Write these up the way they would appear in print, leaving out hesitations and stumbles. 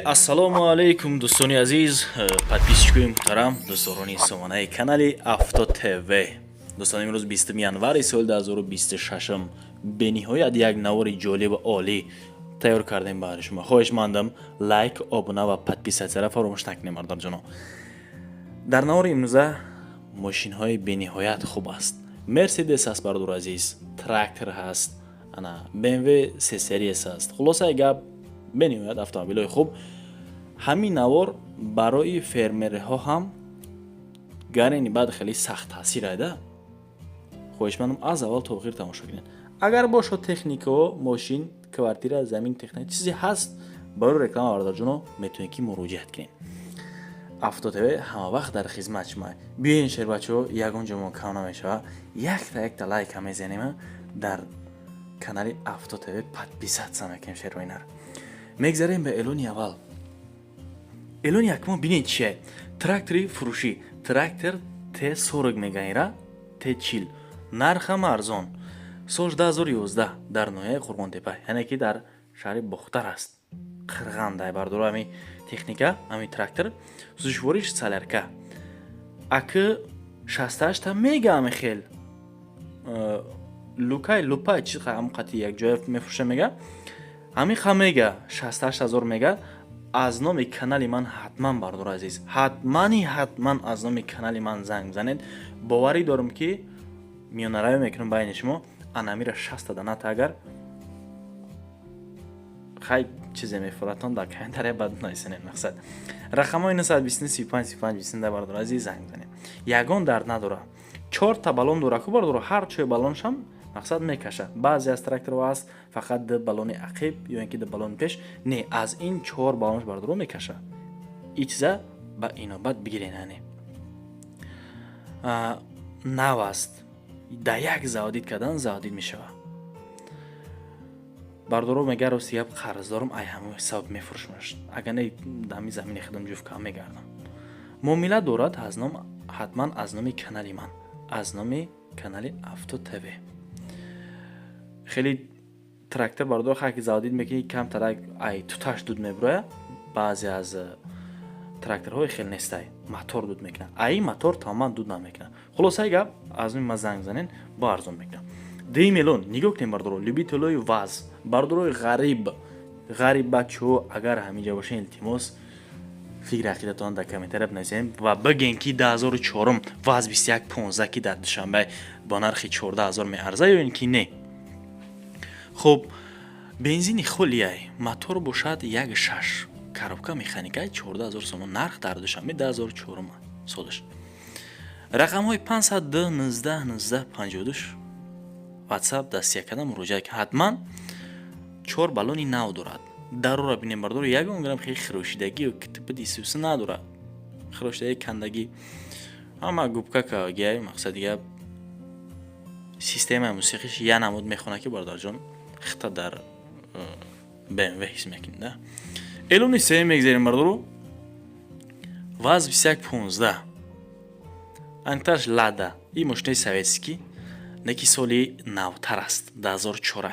ассалому алайкум дӯстони азиз, подписчикои муҳтарам, дӯстдорони сомонаи канали Авто ТВ. дӯстон, имрӯз 20 январи соли 2026 бениҳоят як навори ҷолибу олӣ тайёр кардем барои шумо. хоҳишмандам лайк, обуна ва подписатсияро фаромӯш накунед мардорҷоно. дар навори имрӯза мошинҳои бениҳоят хуб аст. Мерседес аст бардор азиз, трактор ҳаст, ана BMW 3 серияс аст. хулосаи гап бениҳоят автомобилҳои хуб. ҳамин навор барои фермериҳо ҳам гарини баъд хеле сахт таъсир айда. хоҳишмандам аз аввал то охир тамошо кунед. агар бошад техникао, мошин, квартира, замин, техника чизе ҳаст, барои реклама бардорҷоно метавонед ки муроҷиат кунед. Авто ТВ ҳама вақт дар хизмат шумо. биёин шер бачаҳо, ягон ҷомон кам намешава. якта лайка мезанем дар канали Авто ТВ подписатсия мекунем шервоинар. мегзарем ба эълони аввал. эълони якум бинед чие? Трактори фурӯшӣ. Трактор Т40 мегаира, Т40. нархам арзон. соли 2011 дар ноҳияи Қурғонтепа, яъне ки дар шаҳри Бухтар аст. Қирғандай бардор ами техника, ами трактор. Сӯзишвориш солярка. Аки 68 та мега ами хел. лупай чи ам қати як ҷоя мефурӯша мега. ами хамега 68000 мега. аз номи канали ман ҳатман бардор азиз, ҳатман аз номи канали ман занг занед. боварӣ дорам ки миёнаравӣ мекунам байни шумо. анамира 60 данат агар хай чизе мефуратон дар комментария бад наисанед мақсад. рақамҳои 92935 бардор азиз занг занед. ягон дард надора. 4 та балон дора ку бардор, ҳар чой балоншам мақсад мекаша. баъзе аз тракторҳо аст фақат ду балони ақиб ё ин ки ду балони пеш. Не, аз ин 4 балонш бардор мекаша. ин чиза ба инобат бигирен. ане нав аст. да як заводид кардан заводид мешава. бардоро мега рости гап қарздорам, ай ҳамаи ҳисоб мефурӯшмаш. агар не дами замини худам ҷуфка мегардам. муомила дорад аз ном ҳатман аз номи канали ман, аз номи канали Авто ТВ. хеле трактор бардор хаки заводид мекунӣ, камтарак ай туташ дуд меброя. баъзе аз тракторҳои хел нестай мотор дуд мекунад. ай мотор тамоман дуд намекунад. хулосаи гап аз номи ман занг занен ба арзон мекунам. дуюм элон нигоҳ кунем бардоро. любителои ваз, бардорои ғариб бачаҳо, агар ҳаминҷа бошен илтимос фикри ақидатон дар комментария бинависем ва бигем ки 2004 ваз 2115 ки дар душанбе бо нархи 14000 меарза ё ин ки не. хуб, бензини холияй мотор бошад 1.6, коробка механикаи 14000 сомон. нарх дар душанбе 2004 солаш. рақамҳои 502 19 19 52 WhatsApp дастия карда муроҷиат ки ҳатман 4 балони нав дорад. дарора бинем бардор ягон грам хеле хирошидагӣ ё типи дисуси надорад. хирошидаги кандагӣ ама губка кавагиай мақсади гап системаи мусиқиш я намуд мехона ки бардорҷон хита дар BMW ҳис мекунда. элони сеюм мегзарем бардору. ваз 2115 анташ лада. ин мошинаи советский, неки соли навтар аст, 2004.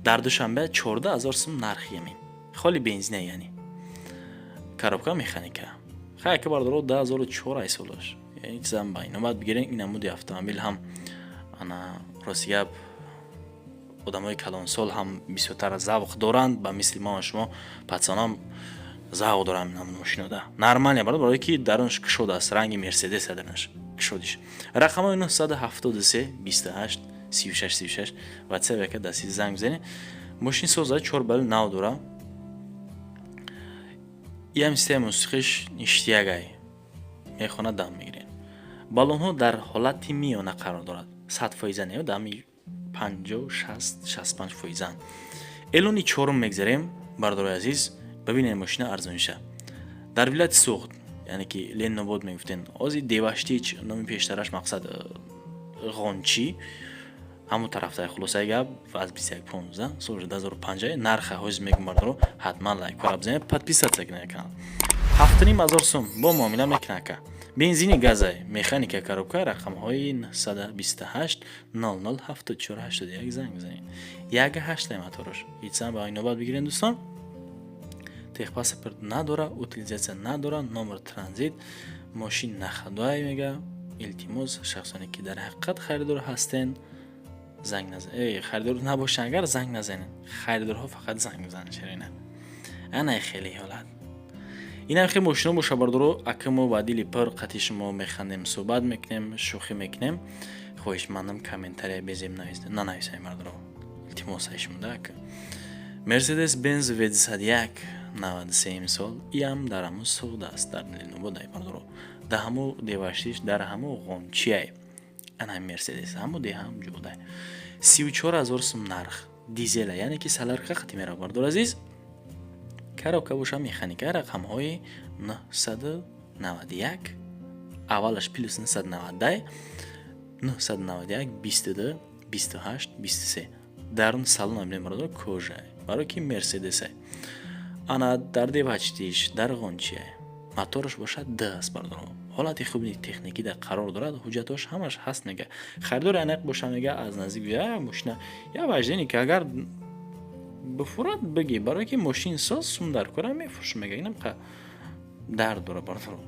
дар душанбе 14000 сум нархи ямин. холи бензина яъни. коробка механика. хай ки бардоро 2004 солаш. яъни чизам ба иномат бигирем. ин намуди автомобил ҳам ана рости гап одамои калонсол ҳам бисёртар завқ доранд. ба мисли ма шумо пацанам завқ дорам ин намуди мошинода. нормалия барои ки дарунаш кишод аст, ранги мерседес дарунаш кишодиш. рақамҳои 973 28 36 36 WhatsApp яка дасти занг бизанед. мошин соза 4 балони нав дора. ям системаи мусиқиш ништиягай мехона дам мегирен. балонҳо дар ҳолати миёна қарор дорад. 100% не дами 50 60 65%. элони чорум мегзарем бардорои азиз. бибинед мошина арзониша. дар вилояти Суғд, яъне ки Ленинобод мегуфтен, ози Деваштич номи пештараш мақсад ғончи ҳамун тарафтай. хулосаи гап аз 2115 соли 2005 нарха ҳоз мегум бардоро ҳатман лайк ва бизанед, подписатсия кунед канал. 7500 сум бо муомила мекунака. бензини газай механика коробка. рақамҳои 928 00 74 81 занг бизанед. 1.8 мотораш. ҳеҷ сам ба инобат бигирен дӯстон. техпаспорт надора, утилизация надора, номер транзит, мошин нахадоай мега. илтимос шахсоне ки дар ҳақиқат харидор ҳастен занг назанед. харидор набошанд агар занг назанед. харидорҳо фақат занг мезананд. шерина ана хеле ҳолат ина хе мошино боша бардоро акамо ба дили пар қати шумо механдем суҳбат мекунем шӯхӣ мекунем. хоҳишмандам комментария безем нанависед бардоро илтимос шумода ака Mercedes Benz V201 93 имсол иам дар ҳамун суда аст дар нубодай бардоро дар ҳамун деваштиш дар ҳамун ғончияй ана Mercedes ҳамун деҳам ҷудай 34000 сум нарх дизела яъне ки саларка қати мера бардор азиз коробка боша механика рақамҳои 991 аввалаш плюс 990 991 22 28 23 дарун салон амрем бардор кожа барои ки Mercedes ана дар девачтиш дар ғончияй моторш бошад даст бардор ҳолати хуби техникида қарор дорад ҳуҷҷатош ҳамаш ҳаст мега харидори аниқ боша мега аз наздик я мошина я ваҷдени ки агар бифурад биги барои ки мошин соз сумдар кора мефурӯш мега инам қа дар дора бардоро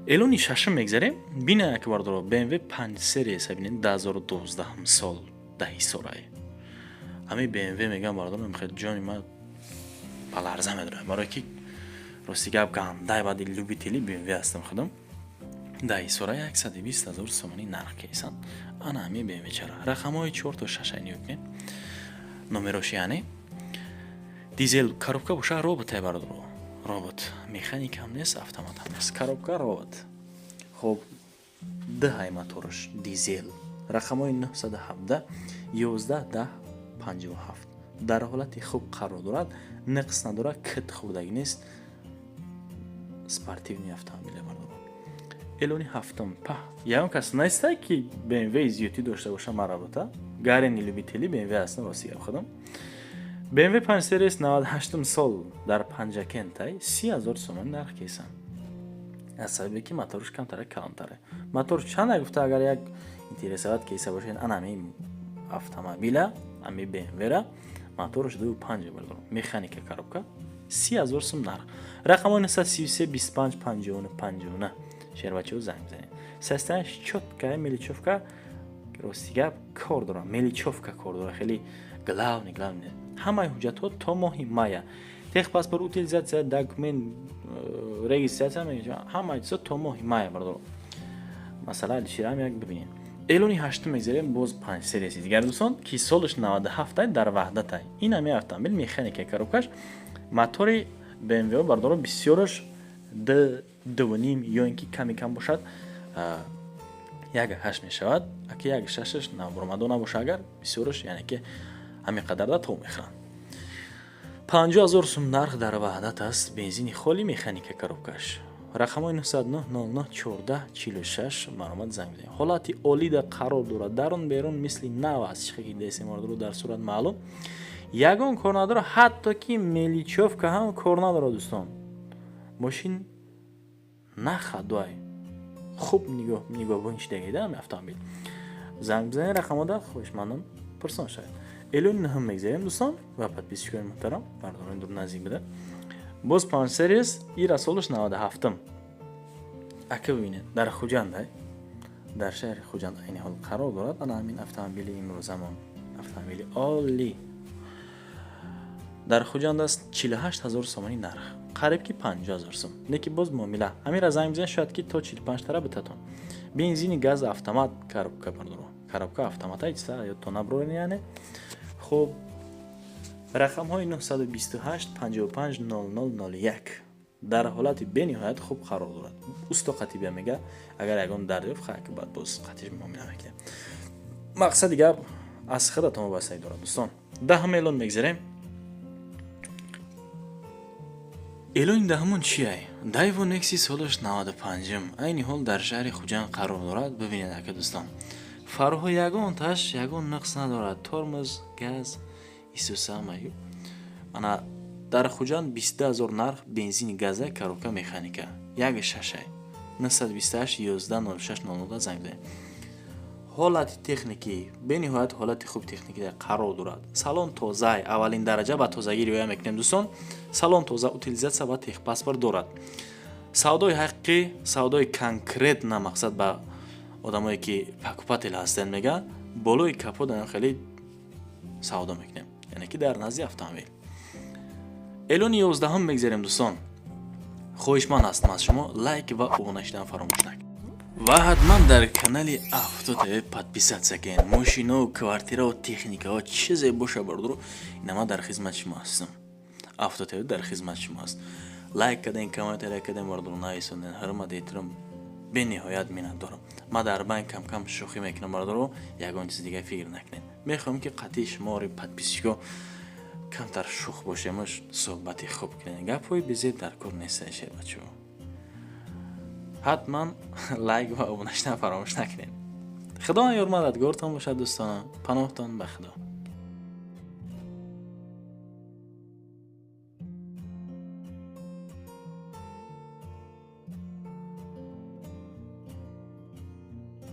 эълони шашм мегзарем бина ки бардоро BMW 5 серия сабинен 2012 сол 10 солае ами BMW мегам бардоро мехед ҷони ма баларза медора барои ки рости гап гандай бади любители BMW ҳастам худам 10 солае 120000 сомонӣ нарх кесанд ана ами BMW чара рақамҳои 4 то 6 нюкне номерош яъне дизел коробка боша роботе бардоро робот механик ҳам нест автомат ҳам нест коробка робот хоб дҳай моторш дизел рақамҳои 917 11 10 57 дар ҳолати хуб қарор дорад нақс надорад кит хурдаги нест спортивни автомобиле бардоро эълони ҳафтум па ягон кас нестае ки BMW зиёдӣ дошта боша маработа гарени любители BMW ҳастам рости гап худам BMW 5 серияс 98 сол дар панҷакентай 30000 сомон нарх кесан аз сабабе ки моторш камтара калонтаре мотор чанда гуфта агар як интересават кеса бошед анами автомобила ами BMW-ра моторш 2.5 бардор механика коробка 30000 сум нарх рақамҳои 933 25 59 59 шербачо занг бизанед састаш чётка меличовка рости гап кор дора меличовка кор дора хеле главни ҳамаи ҳуҷҷатҳо то моҳи мая техпаспорт утилизация документ регистрация ҳамаи чизо то моҳи мая бардор масъала алиширам як бибинед эълони ҳаштум мегзарем боз 5 серияси дигар дӯстон ки солаш 97 дар ваҳдатай ин ҳами автомобил механика коробкаш мотори BMW бардоро бисёраш дувним ё ин ки ками кам бошад 1.8 мешавад аки 1.6 навбуромадо набоша агар бисёраш яъне ки ҳами қадарда то мехӯранд 50000 сум нарх дар ваҳдат аст бензини холи механика коробкаш рақамҳои 909 09 14 46 маромад занг бизанед ҳолати олида қарор дорад дарун берун мисли нав аст чихи десемордро дар сурат маълум ягон кор надора ҳатто ки меличовка ҳам кор надора дӯстон мошин нахадвай хуб нигоҳбониш дагида ҳами автомобил занг бизанед рақамода хоҳишмандам пурсон шавед эълони наҳум мегзарем дӯстон ва подписчикои муҳтарам бардорони дур наздик буда боз 5 серияс ира солаш 97 ака бибинед дар хуҷанда дар шаҳри хуҷанд айни ҳол қарор дорад ана ҳамин автомобили имрӯзамон автомобили оли дар хуҷанд аст 48000 сомонӣ нарх қариб ки 50000 сум неки боз муомила ҳамира занг бизанед шояд ки то 45 тара битатон бензини газ автомат коробка бардоро коробка автомата ҳеҷ ё то наброрен яъне хуб рақамҳои 928 55 0001 дар ҳолати бениҳоят хуб қарор дорад усто қати бия мега агар ягон дард ёфт хак баъд боз қатиш муомила мекунем мақсади гап аз худатон вобастагӣ дорад дӯстон даҳум эълон мегзарем эълони даҳумон чиай Daewoo Nexi солаш 95 айни ҳол дар шаҳри хуҷанд қарор дорад бибинед ака дӯстон фарҳо ягон таш ягон нақс надорад тормоз газ исусамаю ана дар хуҷанд 22000 нарх бензини газа коробка механика 1.6 928 11 06 00 занг бизанед ҳолати техникӣ бениҳоят ҳолати хуб техникӣ қарор дорад. Салон тоза аввалин дараҷа ба тозагӣ риоя мекунем дӯстон. Салон тоза, утилизатсия ба техпаспорт дорад. савдои ҳаққӣ, савдои конкрет на мақсад ба одамое ки пакупател ҳастанд мега болои капода хеле савдо мекунем, яъне ки дар назди автомобил. эълони 11 мегзарем дӯстон. хоҳишманд ҳастам аз шумо лайк ва обуна шудан фаромӯш накунед. ва ҳатман дар канали Авто ТВ подписатсия кунед. Мошино, квартира, техника чизе боша бардуро, инама дар хизмати шумо ҳастам. Авто ТВ дар хизмати шумо аст. лайк кардем, комментария кардем, бардуро нависондем. ҳурмат эҳтиром бениҳоят миннатдорам. Ман дар байн кам шӯхӣ мекунам бардуро, ягон чиз дига фикр накунед. мехоҳам ки қатъи шумори подписчико камтар шӯх бошем, суҳбати хуб кунем. гапҳои безед дар кор нест шербачо. ҳатман лайк ва обуна шудан фаромӯш накунед. худо ёр мададгортон бошад дӯстонам. паноҳтон ба худо.